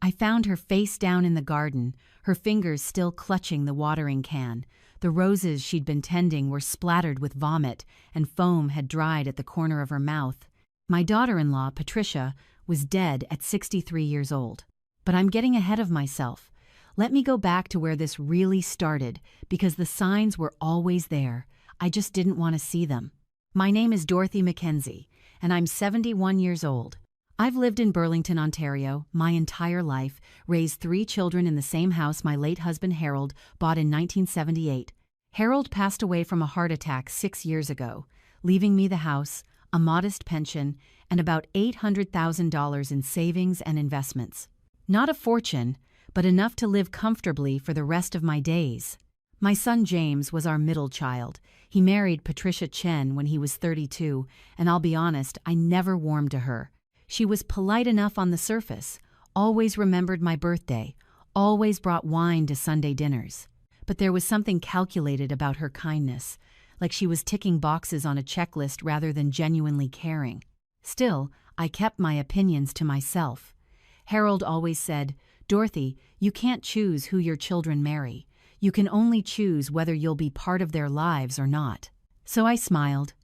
I found her face down in the garden, her fingers still clutching the watering can. The roses she'd been tending were splattered with vomit, and foam had dried at the corner of her mouth. My daughter-in-law, Patricia, was dead at 63 years old. But I'm getting ahead of myself. Let me go back to where this really started, because the signs were always there. I just didn't want to see them. My name is Dorothy Mackenzie, and I'm 71 years old. I've lived in Burlington, Ontario, my entire life, raised 3 children in the same house my late husband Harold bought in 1978. Harold passed away from a heart attack 6 years ago, leaving me the house, a modest pension, and about $800,000 in savings and investments. Not a fortune, but enough to live comfortably for the rest of my days. My son James was our middle child. He married Patricia Chen when he was 32, and I'll be honest, I never warmed to her. She was polite enough on the surface, always remembered my birthday, always brought wine to Sunday dinners. But there was something calculated about her kindness, like she was ticking boxes on a checklist rather than genuinely caring. Still, I kept my opinions to myself. Harold always said, "Dorothy, you can't choose who your children marry. You can only choose whether you'll be part of their lives or not." So I smiled.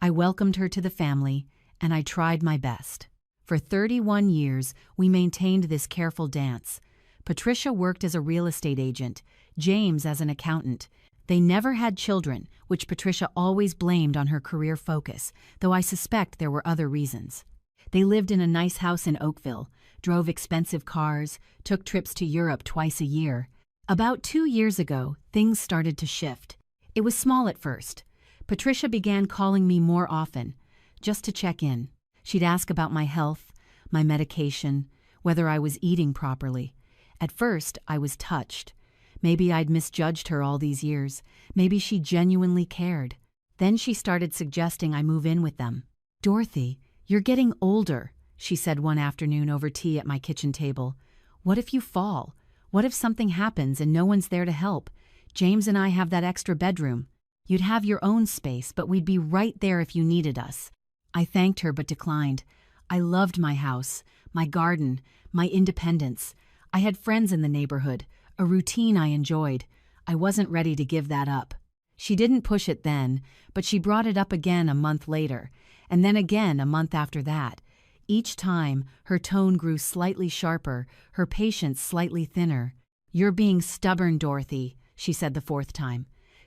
I welcomed her to the family, and I tried my best. For 31 years, we maintained this careful dance. Patricia worked as a real estate agent, James as an accountant. They never had children, which Patricia always blamed on her career focus, though I suspect there were other reasons. They lived in a nice house in Oakville, drove expensive cars, took trips to Europe twice a year. About 2 years ago, things started to shift. It was small at first. Patricia began calling me more often, just to check in. She'd ask about my health, my medication, whether I was eating properly. At first, I was touched. Maybe I'd misjudged her all these years. Maybe she genuinely cared. Then she started suggesting I move in with them. "Dorothy, you're getting older," she said one afternoon over tea at my kitchen table. "What if you fall? What if something happens and no one's there to help? James and I have that extra bedroom. You'd have your own space, but we'd be right there if you needed us." I thanked her but declined. I loved my house, my garden, my independence. I had friends in the neighborhood, a routine I enjoyed. I wasn't ready to give that up. She didn't push it then, but she brought it up again a month later, and then again a month after that. Each time, her tone grew slightly sharper, her patience slightly thinner. "You're being stubborn, Dorothy," she said the 4th time.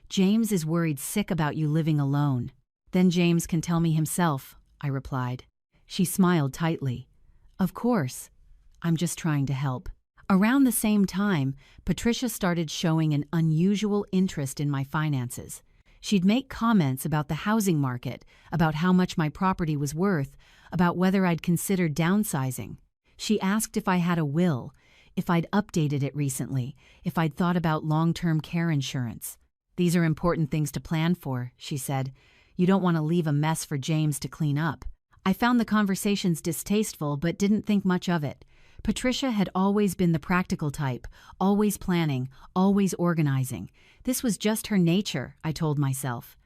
"James is worried sick about you living alone." "Then James can tell me himself," I replied. She smiled tightly. "Of course. I'm just trying to help." Around the same time, Patricia started showing an unusual interest in my finances. She'd make comments about the housing market, about how much my property was worth, about whether I'd considered downsizing. She asked if I had a will, if I'd updated it recently, if I'd thought about long-term care insurance. "These are important things to plan for," she said. "You don't want to leave a mess for James to clean up." I found the conversations distasteful but didn't think much of it. Patricia had always been the practical type, always planning, always organizing. This was just her nature, I told myself.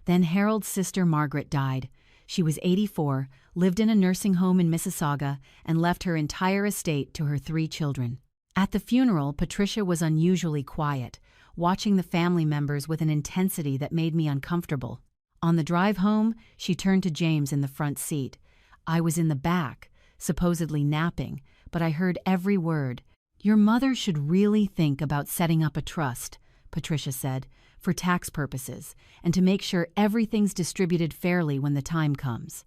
Then Harold's sister Margaret died. She was 84, lived in a nursing home in Mississauga, and left her entire estate to her 3 children. At the funeral, Patricia was unusually quiet, watching the family members with an intensity that made me uncomfortable. On the drive home, she turned to James in the front seat. I was in the back, supposedly napping, but I heard every word. "Your mother should really think about setting up a trust," Patricia said, "for tax purposes, and to make sure everything's distributed fairly when the time comes."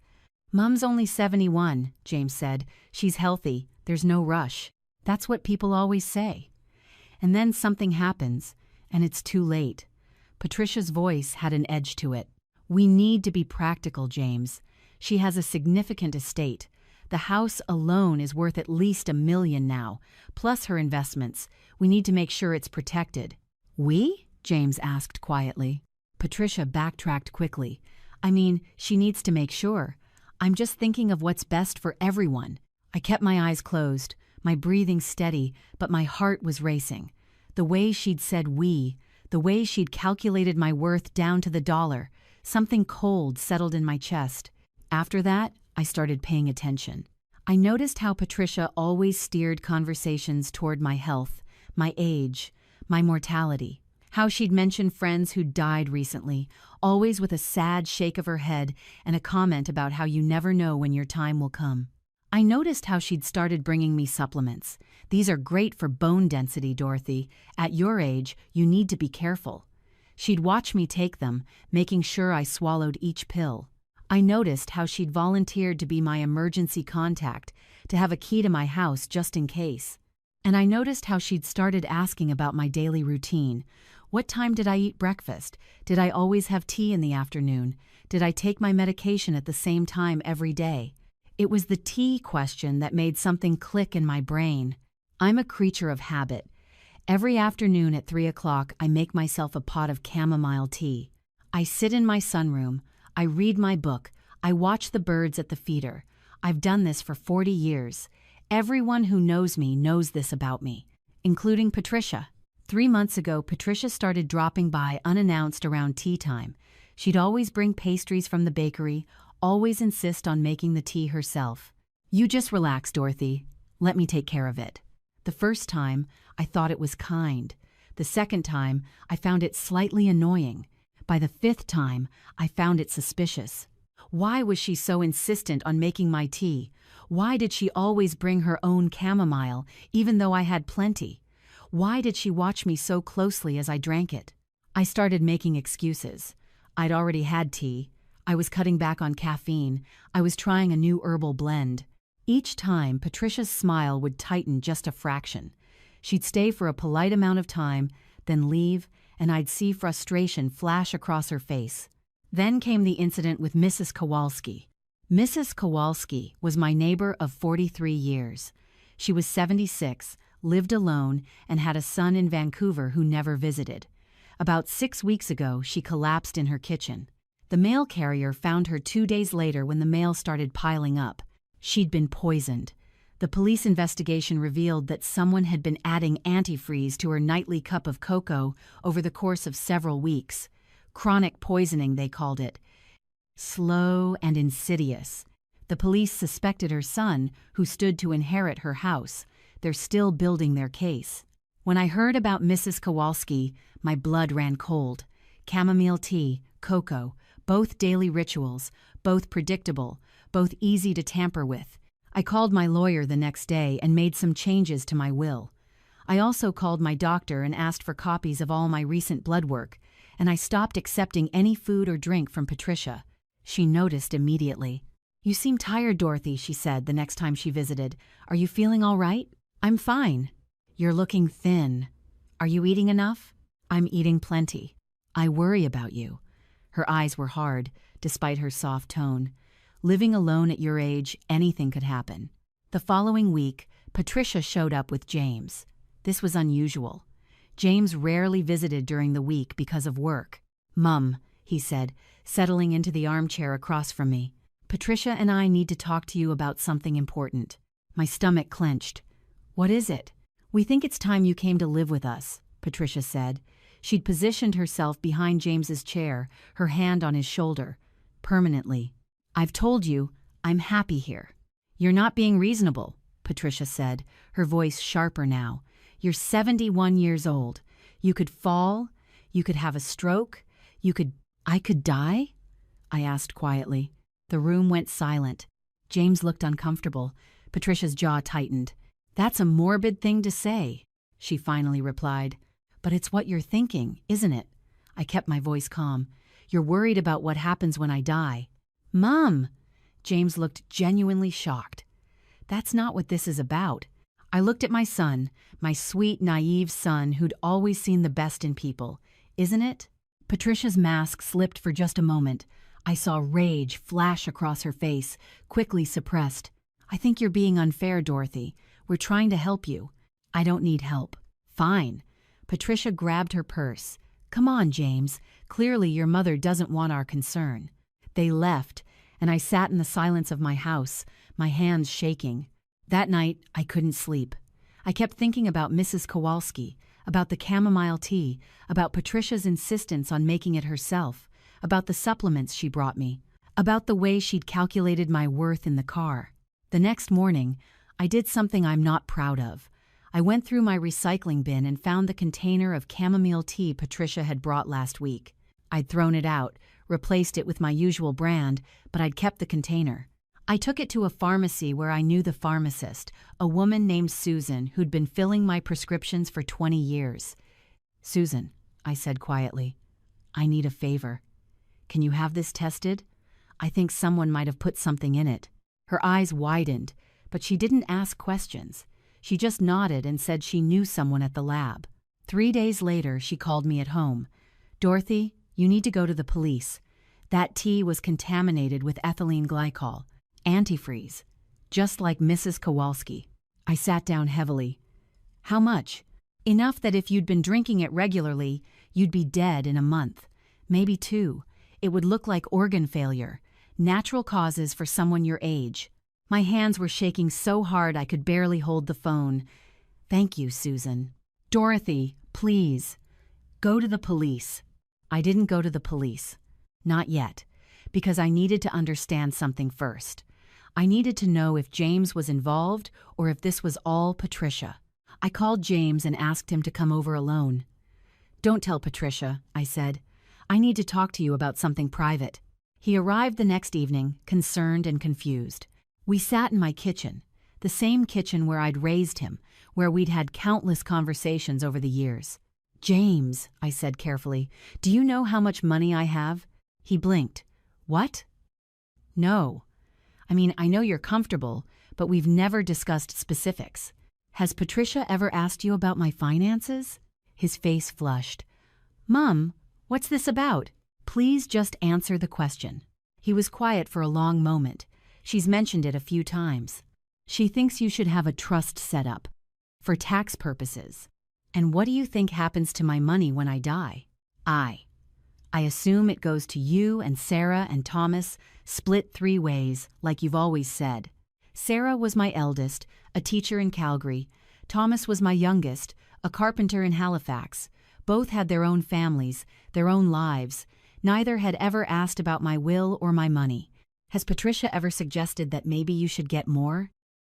"Mom's only 71, James said. "She's healthy. There's no rush." That's what people always say. And then something happens, and it's too late. Patricia's voice had an edge to it. "We need to be practical, James. She has a significant estate. The house alone is worth at least $1 million now, plus her investments. We need to make sure it's protected." "We?" James asked quietly. Patricia backtracked quickly. "I mean, she needs to make sure. I'm just thinking of what's best for everyone." I kept my eyes closed, my breathing steady, but my heart was racing. The way she'd said "we," the way she'd calculated my worth down to the dollar, something cold settled in my chest. After that, I started paying attention. I noticed how Patricia always steered conversations toward my health, my age, my mortality. How she'd mention friends who'd died recently, always with a sad shake of her head and a comment about how you never know when your time will come. I noticed how she'd started bringing me supplements. These are great for bone density, Dorothy. At your age, you need to be careful. She'd watch me take them, making sure I swallowed each pill. I noticed how she'd volunteered to be my emergency contact, to have a key to my house just in case. And I noticed how she'd started asking about my daily routine. What time did I eat breakfast? Did I always have tea in the afternoon? Did I take my medication at the same time every day? It was the tea question that made something click in my brain. I'm a creature of habit. Every afternoon at 3 o'clock, I make myself a pot of chamomile tea. I sit in my sunroom. I read my book. I watch the birds at the feeder. I've done this for 40 years. Everyone who knows me knows this about me, including Patricia. 3 months ago, Patricia started dropping by unannounced around tea time. She'd always bring pastries from the bakery, always insist on making the tea herself. You just relax, Dorothy. Let me take care of it. The first time, I thought it was kind. The second time, I found it slightly annoying. By the 5th time, I found it suspicious. Why was she so insistent on making my tea? Why did she always bring her own chamomile, even though I had plenty? Why did she watch me so closely as I drank it? I started making excuses. I'd already had tea. I was cutting back on caffeine. I was trying a new herbal blend. Each time, Patricia's smile would tighten just a fraction. She'd stay for a polite amount of time, then leave, and I'd see frustration flash across her face. Then came the incident with Mrs. Kowalski. Mrs. Kowalski was my neighbor of 43 years. She was 76, lived alone, and had a son in Vancouver who never visited. About 6 weeks ago, she collapsed in her kitchen. The mail carrier found her 2 days later when the mail started piling up. She'd been poisoned. The police investigation revealed that someone had been adding antifreeze to her nightly cup of cocoa over the course of several weeks. Chronic poisoning, they called it. Slow and insidious. The police suspected her son, who stood to inherit her house. They're still building their case. When I heard about Mrs. Kowalski, my blood ran cold. Chamomile tea, cocoa, both daily rituals, both predictable, both easy to tamper with. I called my lawyer the next day and made some changes to my will. I also called my doctor and asked for copies of all my recent blood work, and I stopped accepting any food or drink from Patricia. She noticed immediately. "You seem tired, Dorothy," she said the next time she visited. "Are you feeling all right?" "I'm fine." "You're looking thin. Are you eating enough?" "I'm eating plenty." "I worry about you." Her eyes were hard, despite her soft tone. Living alone at your age, anything could happen. The following week, Patricia showed up with James. This was unusual. James rarely visited during the week because of work. "Mum," he said, settling into the armchair across from me. "Patricia and I need to talk to you about something important." My stomach clenched. "What is it?" "We think it's time you came to live with us," Patricia said. She'd positioned herself behind James's chair, her hand on his shoulder. "Permanently. I've told you, I'm happy here." "You're not being reasonable," Patricia said, her voice sharper now. "You're 71 years old. You could fall. You could have a stroke. I could die?" I asked quietly. The room went silent. James looked uncomfortable. Patricia's jaw tightened. "That's a morbid thing to say," she finally replied. "But it's what you're thinking, isn't it?" I kept my voice calm. "You're worried about what happens when I die." "Mom!" James looked genuinely shocked. "That's not what this is about." I looked at my son, my sweet, naive son who'd always seen the best in people. "Isn't it?" Patricia's mask slipped for just a moment. I saw rage flash across her face, quickly suppressed. "I think you're being unfair, Dorothy. We're trying to help you." "I don't need help." "Fine." Patricia grabbed her purse. "Come on, James. Clearly your mother doesn't want our concern." They left, and I sat in the silence of my house, my hands shaking. That night, I couldn't sleep. I kept thinking about Mrs. Kowalski, about the chamomile tea, about Patricia's insistence on making it herself, about the supplements she brought me, about the way she'd calculated my worth in the car. The next morning, I did something I'm not proud of. I went through my recycling bin and found the container of chamomile tea Patricia had brought last week. I'd thrown it out, replaced it with my usual brand, but I'd kept the container. I took it to a pharmacy where I knew the pharmacist, a woman named Susan who'd been filling my prescriptions for 20 years. "Susan," I said quietly, "I need a favor. Can you have this tested? I think someone might have put something in it." Her eyes widened, but she didn't ask questions. She just nodded and said she knew someone at the lab. 3 days later, she called me at home. "Dorothy, you need to go to the police. That tea was contaminated with ethylene glycol, antifreeze, just like Mrs. Kowalski." I sat down heavily. "How much?" "Enough that if you'd been drinking it regularly, you'd be dead in a month. Maybe 2. It would look like organ failure. Natural causes for someone your age." My hands were shaking so hard I could barely hold the phone. "Thank you, Susan." "Dorothy, please, go to the police." I didn't go to the police. Not yet, because I needed to understand something first. I needed to know if James was involved or if this was all Patricia. I called James and asked him to come over alone. "Don't tell Patricia," I said. "I need to talk to you about something private." He arrived the next evening, concerned and confused. We sat in my kitchen, the same kitchen where I'd raised him, where we'd had countless conversations over the years. "James," I said carefully, "do you know how much money I have?" He blinked. "What?" "No. I know you're comfortable, but we've never discussed specifics. Has Patricia ever asked you about my finances?" His face flushed. "Mom, what's this about? Please just answer the question." He was quiet for a long moment. "She's mentioned it a few times. She thinks you should have a trust set up for tax purposes. And what do you think happens to my money when I die?" I assume it goes to you and Sarah and Thomas, split 3 ways, like you've always said. Sarah was my eldest, a teacher in Calgary. Thomas was my youngest, a carpenter in Halifax. Both had their own families, their own lives. Neither had ever asked about my will or my money. Has Patricia ever suggested that maybe you should get more?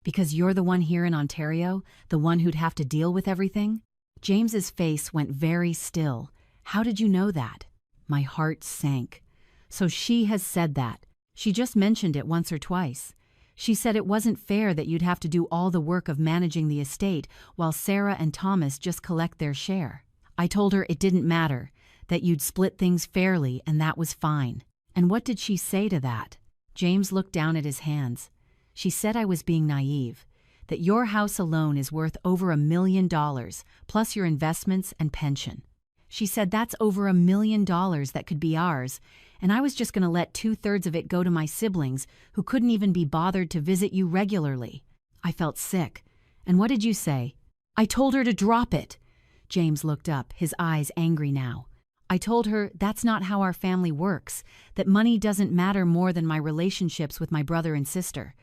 Because you're the one here in Ontario, the one who'd have to deal with everything? James's face went very still. "How did you know that?" My heart sank. "So she has said that. She just mentioned it once or twice. She said it wasn't fair that you'd have to do all the work of managing the estate while Sarah and Thomas just collect their share. I told her it didn't matter, that you'd split things fairly and that was fine." "And what did she say to that?" James looked down at his hands. "She said I was being naive, that your house alone is worth over $1 million, plus your investments and pension. She said that's over $1 million that could be ours, and I was just going to let 2/3 of it go to my siblings who couldn't even be bothered to visit you regularly." I felt sick. "And what did you say?" "I told her to drop it." James looked up, his eyes angry now. "I told her that's not how our family works, that money doesn't matter more than my relationships with my brother and sister.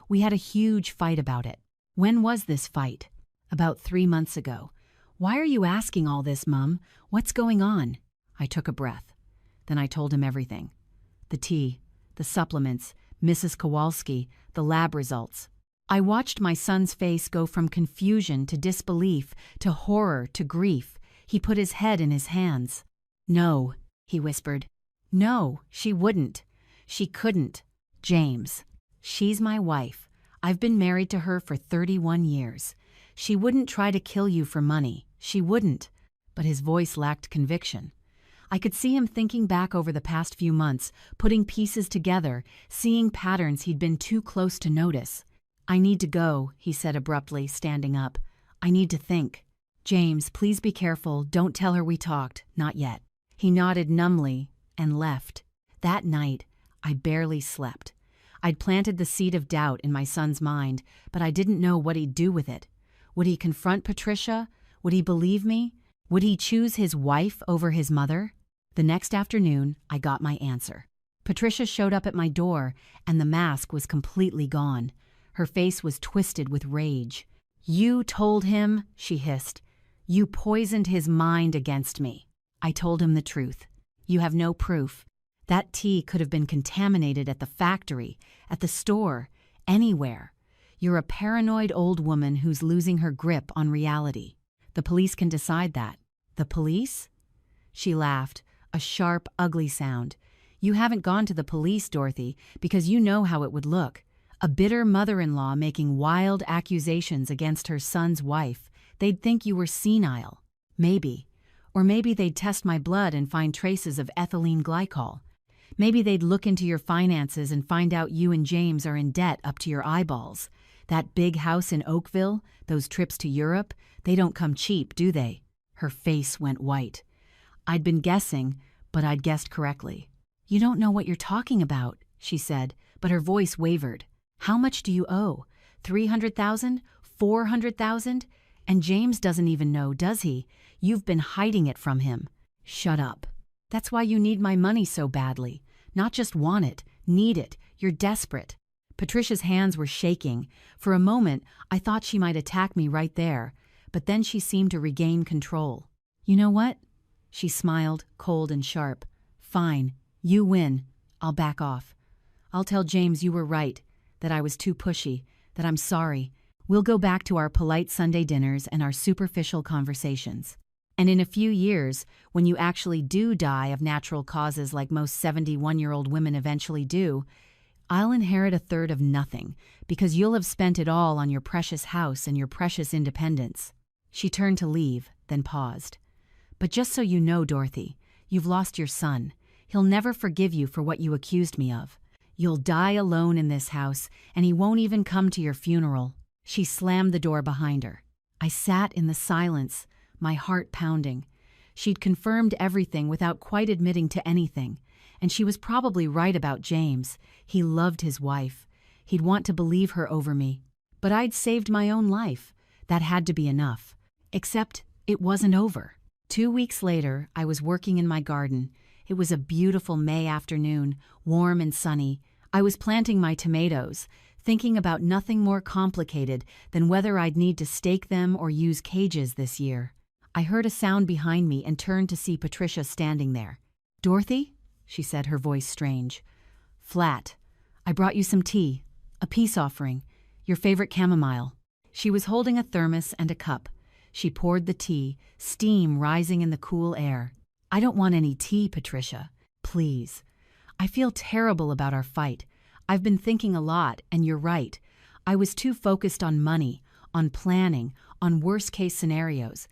We had a huge fight about it." "When was this fight?" "About 3 months ago." "Why are you asking all this, Mum? What's going on?" I took a breath. Then I told him everything. The tea, the supplements, Mrs. Kowalski, the lab results. I watched my son's face go from confusion to disbelief to horror to grief. He put his head in his hands. "No," he whispered. "No, she wouldn't. She couldn't. James, she's my wife. I've been married to her for 31 years. She wouldn't try to kill you for money. She wouldn't." But his voice lacked conviction. I could see him thinking back over the past few months, putting pieces together, seeing patterns he'd been too close to notice. "I need to go," he said abruptly, standing up. "I need to think." "James, please be careful. Don't tell her we talked. Not yet." He nodded numbly and left. That night, I barely slept. I'd planted the seed of doubt in my son's mind, but I didn't know what he'd do with it. Would he confront Patricia? Would he believe me? Would he choose his wife over his mother? The next afternoon, I got my answer. Patricia showed up at my door, and the mask was completely gone. Her face was twisted with rage. "You told him," she hissed. "You poisoned his mind against me." I told him the truth. "You have no proof. That tea could have been contaminated at the factory, at the store, anywhere. You're a paranoid old woman who's losing her grip on reality. The police can decide that. The police? She laughed, a sharp, ugly sound. You haven't gone to the police, Dorothy, because you know how it would look. A bitter mother-in-law making wild accusations against her son's wife. They'd think you were senile. Maybe. Or maybe they'd test my blood and find traces of ethylene glycol. Maybe they'd look into your finances and find out you and James are in debt up to your eyeballs. That big house in Oakville, those trips to Europe, they don't come cheap, do they? Her face went white. I'd been guessing, but I'd guessed correctly. You don't know what you're talking about, she said, but her voice wavered. How much do you owe? 300,000? 400,000? And James doesn't even know, does he? You've been hiding it from him. Shut up. That's why you need my money so badly. Not just want it, need it. You're desperate. Patricia's hands were shaking. For a moment, I thought she might attack me right there, but then she seemed to regain control. You know what? She smiled, cold and sharp. Fine. You win. I'll back off. I'll tell James you were right, that I was too pushy, that I'm sorry. We'll go back to our polite Sunday dinners and our superficial conversations. And in a few years, when you actually do die of natural causes like most 71-year-old women eventually do, I'll inherit a third of nothing, because you'll have spent it all on your precious house and your precious independence. She turned to leave, then paused. But just so you know, Dorothy, you've lost your son. He'll never forgive you for what you accused me of. You'll die alone in this house, and he won't even come to your funeral. She slammed the door behind her. I sat in the silence, my heart pounding. She'd confirmed everything without quite admitting to anything, and she was probably right about James. He loved his wife. He'd want to believe her over me. But I'd saved my own life. That had to be enough. Except it wasn't over. 2 weeks later, I was working in my garden. It was a beautiful May afternoon, warm and sunny. I was planting my tomatoes, thinking about nothing more complicated than whether I'd need to stake them or use cages this year. I heard a sound behind me and turned to see Patricia standing there. "Dorothy?" she said, her voice strange. "Flat. I brought you some tea. A peace offering. Your favorite chamomile." She was holding a thermos and a cup. She poured the tea, steam rising in the cool air. "I don't want any tea, Patricia. Please. I feel terrible about our fight. I've been thinking a lot, and you're right. I was too focused on money, on planning, on worst-case scenarios.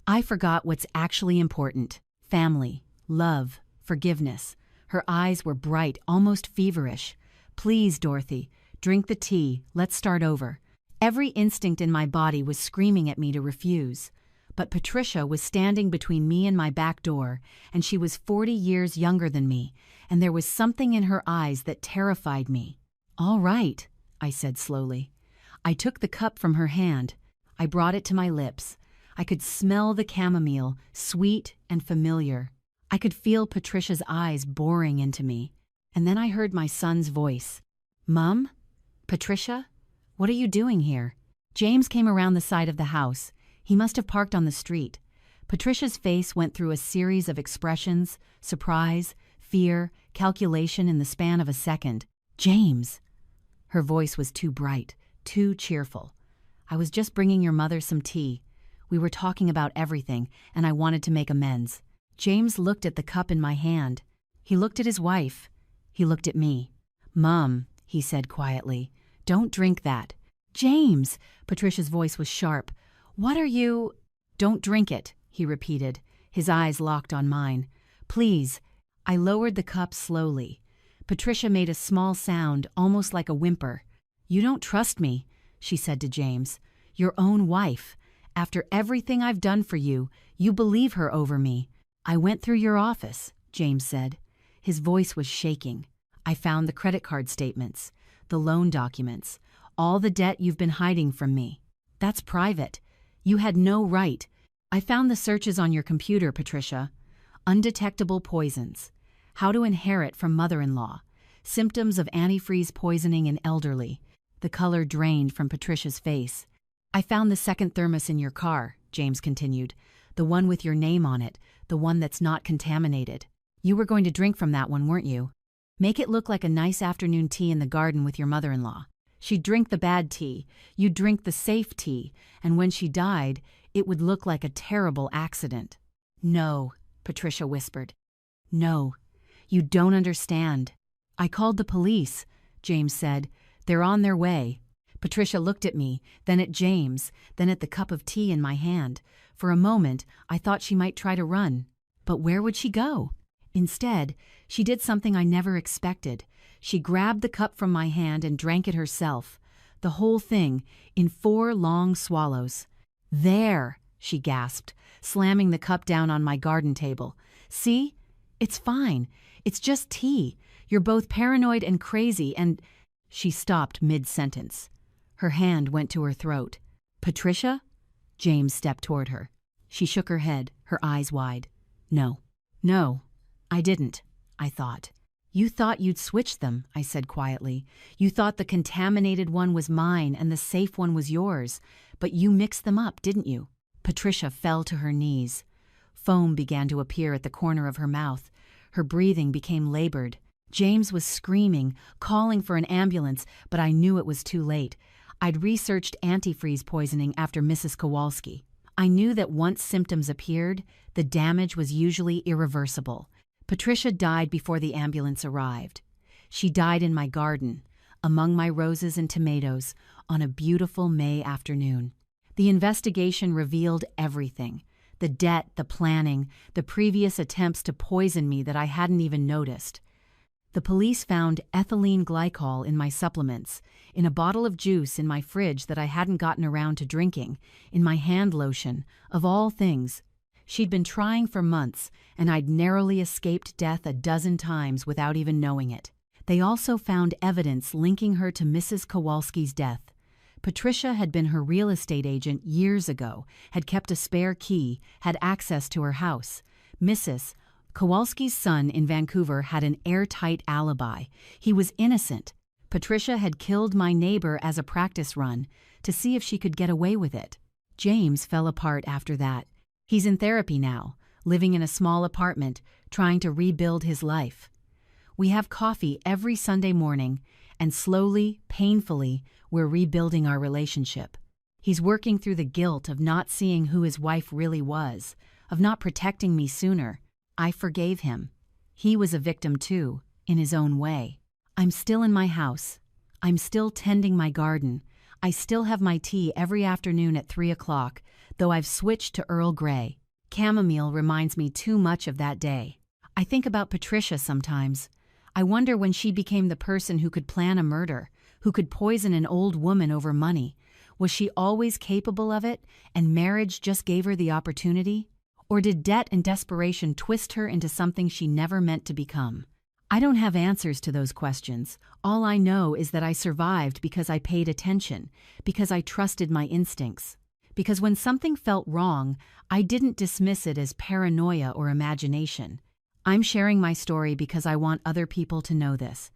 I forgot what's actually important. Family, love, forgiveness." Her eyes were bright, almost feverish. "Please, Dorothy, drink the tea. Let's start over." Every instinct in my body was screaming at me to refuse. But Patricia was standing between me and my back door, and she was 40 years younger than me, and there was something in her eyes that terrified me. "All right," I said slowly. I took the cup from her hand. I brought it to my lips. I could smell the chamomile, sweet and familiar. I could feel Patricia's eyes boring into me. And then I heard my son's voice. "Mum? Patricia? What are you doing here?" James came around the side of the house. He must have parked on the street. Patricia's face went through a series of expressions: surprise, fear, calculation in the span of a second. "James!" Her voice was too bright, too cheerful. "I was just bringing your mother some tea. We were talking about everything, and I wanted to make amends." James looked at the cup in my hand. He looked at his wife. He looked at me. "Mum," he said quietly, "don't drink that." "James!" Patricia's voice was sharp. "What are you—" "Don't drink it," he repeated, his eyes locked on mine. "Please." I lowered the cup slowly. Patricia made a small sound, almost like a whimper. "You don't trust me," she said to James. "Your own wife. After everything I've done for you, you believe her over me." "I went through your office," James said. His voice was shaking. "I found the credit card statements, the loan documents, all the debt you've been hiding from me. That's private. You had no right. I found the searches on your computer, Patricia. Undetectable poisons. How to inherit from mother-in-law. Symptoms of antifreeze poisoning in elderly." The color drained from Patricia's face. "I found the second thermos in your car," James continued. "The one with your name on it, the one that's not contaminated. You were going to drink from that one, weren't you? Make it look like a nice afternoon tea in the garden with your mother-in-law." She'd drink the bad tea, you'd drink the safe tea, and when she died, it would look like a terrible accident. No, Patricia whispered. No, you don't understand. I called the police, James said. They're on their way. Patricia looked at me, then at James, then at the cup of tea in my hand. For a moment, I thought she might try to run. But where would she go? Instead, she did something I never expected. She grabbed the cup from my hand and drank it herself. The whole thing, in 4 long swallows. There, she gasped, slamming the cup down on my garden table. See? It's fine. It's just tea. You're both paranoid and crazy and… She stopped mid-sentence. Her hand went to her throat. Patricia? James stepped toward her. She shook her head, her eyes wide. No. No, I didn't, I thought. You thought you'd switched them, I said quietly. You thought the contaminated one was mine and the safe one was yours. But you mixed them up, didn't you? Patricia fell to her knees. Foam began to appear at the corner of her mouth. Her breathing became labored. James was screaming, calling for an ambulance, but I knew it was too late. I'd researched antifreeze poisoning after Mrs. Kowalski. I knew that once symptoms appeared, the damage was usually irreversible. Patricia died before the ambulance arrived. She died in my garden, among my roses and tomatoes, on a beautiful May afternoon. The investigation revealed everything. The debt, the planning, the previous attempts to poison me that I hadn't even noticed. The police found ethylene glycol in my supplements, in a bottle of juice in my fridge that I hadn't gotten around to drinking, in my hand lotion, of all things. She'd been trying for months, and I'd narrowly escaped death a dozen times without even knowing it. They also found evidence linking her to Mrs. Kowalski's death. Patricia had been her real estate agent years ago, had kept a spare key, had access to her house. Mrs. Kowalski's son in Vancouver had an airtight alibi. He was innocent. Patricia had killed my neighbor as a practice run to see if she could get away with it. James fell apart after that. He's in therapy now, living in a small apartment, trying to rebuild his life. We have coffee every Sunday morning, and slowly, painfully, we're rebuilding our relationship. He's working through the guilt of not seeing who his wife really was, of not protecting me sooner. I forgave him. He was a victim too, in his own way. I'm still in my house. I'm still tending my garden. I still have my tea every afternoon at 3 o'clock, though I've switched to Earl Grey. Chamomile reminds me too much of that day. I think about Patricia sometimes. I wonder when she became the person who could plan a murder, who could poison an old woman over money. Was she always capable of it, and marriage just gave her the opportunity? Or did debt and desperation twist her into something she never meant to become? I don't have answers to those questions. All I know is that I survived because I paid attention, because I trusted my instincts. Because when something felt wrong, I didn't dismiss it as paranoia or imagination. I'm sharing my story because I want other people to know this.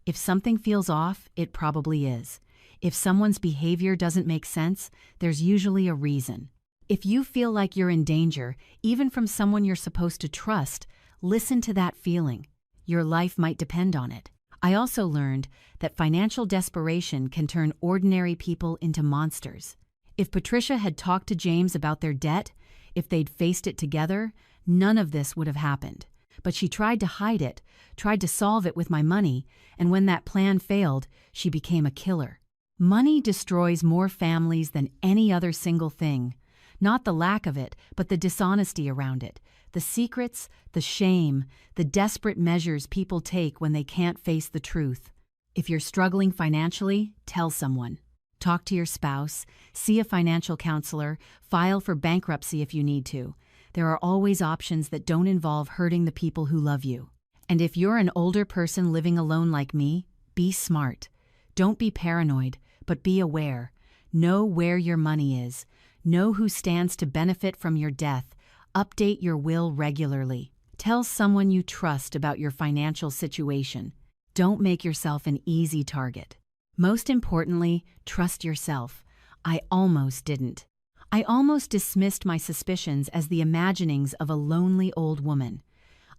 If something feels off, it probably is. If someone's behavior doesn't make sense, there's usually a reason. If you feel like you're in danger, even from someone you're supposed to trust, listen to that feeling. Your life might depend on it. I also learned that financial desperation can turn ordinary people into monsters. If Patricia had talked to James about their debt, if they'd faced it together, none of this would have happened. But she tried to hide it, tried to solve it with my money, and when that plan failed, she became a killer. Money destroys more families than any other single thing. Not the lack of it, but the dishonesty around it. The secrets, the shame, the desperate measures people take when they can't face the truth. If you're struggling financially, tell someone. Talk to your spouse, see a financial counselor, file for bankruptcy if you need to. There are always options that don't involve hurting the people who love you. And if you're an older person living alone like me, be smart. Don't be paranoid, but be aware. Know where your money is. Know who stands to benefit from your death. Update your will regularly. Tell someone you trust about your financial situation. Don't make yourself an easy target. Most importantly, trust yourself. I almost didn't. I almost dismissed my suspicions as the imaginings of a lonely old woman.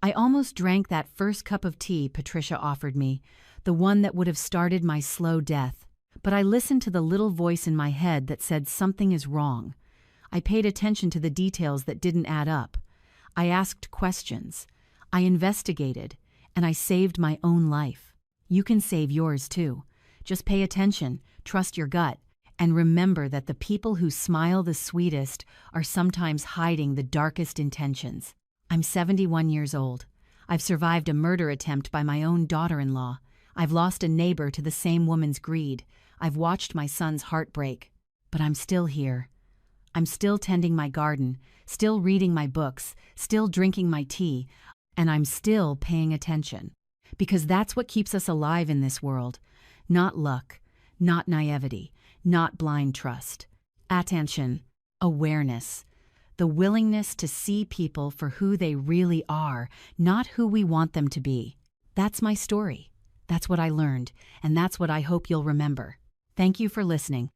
I almost drank that first cup of tea Patricia offered me, the one that would have started my slow death. But I listened to the little voice in my head that said something is wrong. I paid attention to the details that didn't add up. I asked questions. I investigated, and I saved my own life. You can save yours too. Just pay attention, trust your gut, and remember that the people who smile the sweetest are sometimes hiding the darkest intentions. I'm 71 years old. I've survived a murder attempt by my own daughter-in-law. I've lost a neighbor to the same woman's greed. I've watched my son's heart break. But I'm still here. I'm still tending my garden, still reading my books, still drinking my tea, and I'm still paying attention. Because that's what keeps us alive in this world. Not luck, not naivety, not blind trust. Attention, awareness, the willingness to see people for who they really are, not who we want them to be. That's my story. That's what I learned, and that's what I hope you'll remember. Thank you for listening.